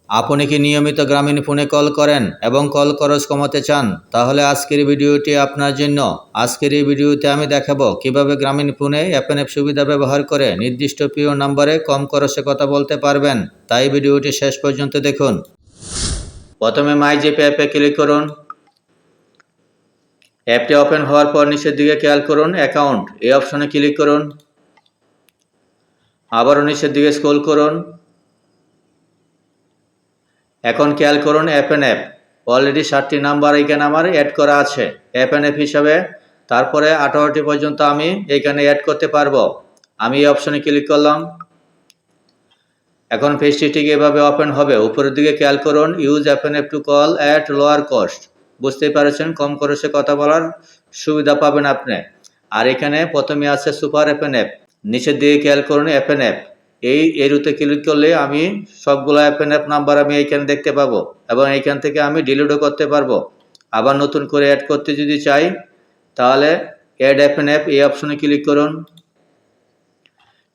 আপনি কি নিয়মিত গ্রামীণ ফোনে কল করেন এবং কল খরচ কমাতে চান? তাহলে আজকের ভিডিওটি আপনার জন্য। আজকের এই ভিডিওতে আমি দেখাবো কিভাবে গ্রামীণ ফোনে এফএনএফ সুবিধা ব্যবহার করে নির্দিষ্ট প্রিয় নাম্বারে কম খরচে কথা বলতে পারবেন। তাই ভিডিওটি শেষ পর্যন্ত দেখুন। প্রথমে মাই জিপে অ্যাপে ক্লিক করুন। অ্যাপটি ওপেন হওয়ার পর নিচের দিকে খেয়াল করুন অ্যাকাউন্ট এই অপশনে ক্লিক করুন। আবারও নিচের দিকে স্ক্রল করুন। এখন খেয়াল করুন এফএনএফ অলরেডি 7টি নাম্বার এখানে আমার অ্যাড করা আছে এফএনএফ হিসাবে। তারপরে 18টি পর্যন্ত আমি এখানে অ্যাড করতে পারবো। আমি এই অপশনে ক্লিক করলাম। এখন পেজটি ঠিক এভাবে ওপেন হবে। উপরের দিকে খেয়াল করুন use FNF to call at lower cost. বুঝতেই পারছেন কম খরচে কথা বলার সুবিধা পাবেন আপনি। আর এখানে প্রথমে আছে সুপার এফএনএফ। নিচের দিকে খেয়াল করুন এফএনএফ এই এরুতে ক্লিক করলে আমি সবগুলো এফএনএফ নাম্বার আমি এইখানে দেখতে পাবো এবং এইখান থেকে আমি ডিলিটও করতে পারবো। আবার নতুন করে অ্যাড করতে যদি চাই তাহলে অ্যাড এফএনএফ এই অপশনে ক্লিক করুন।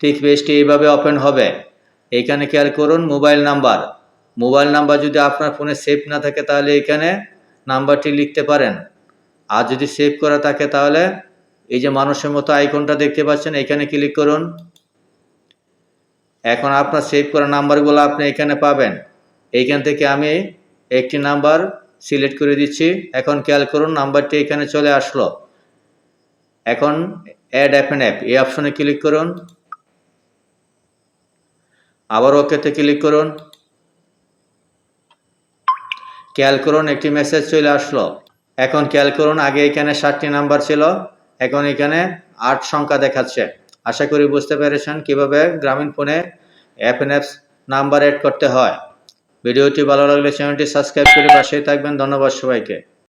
ঠিক পেজটি এইভাবে ওপেন হবে। এইখানে খেয়াল করুন মোবাইল নাম্বার যদি আপনার ফোনে সেভ না থাকে তাহলে এখানে নাম্বারটি লিখতে পারেন। আর যদি সেভ করা থাকে তাহলে এই যে মানুষের মতো আইকনটা দেখতে পাচ্ছেন এখানে ক্লিক করুন। এখন আপনার সেভ করা নাম্বারগুলো আপনি এখানে পাবেন। এইখান থেকে আমি একটি নাম্বার সিলেক্ট করে দিচ্ছি। এখন খেয়াল করুন নাম্বারটি এখানে চলে আসলো। এখন অ্যাড এফএনএফ এই অপশনে ক্লিক করুন। আবার ওকেতে ক্লিক করুন। খেয়াল করুন একটি মেসেজ চলে আসলো। এখন খেয়াল করুন আগে এখানে 7টি নাম্বার ছিল, এখন এখানে 8 সংখ্যা দেখাচ্ছে। আশা করি বুঝতে পেরেছেন কিভাবে গ্রামীণ ফোনে এফএনএফ নাম্বার অ্যাড করতে হয়। ভিডিওটি ভালো লাগলে চ্যানেলটি সাবস্ক্রাইব করে পাশেই থাকবেন। ধন্যবাদ সবাইকে।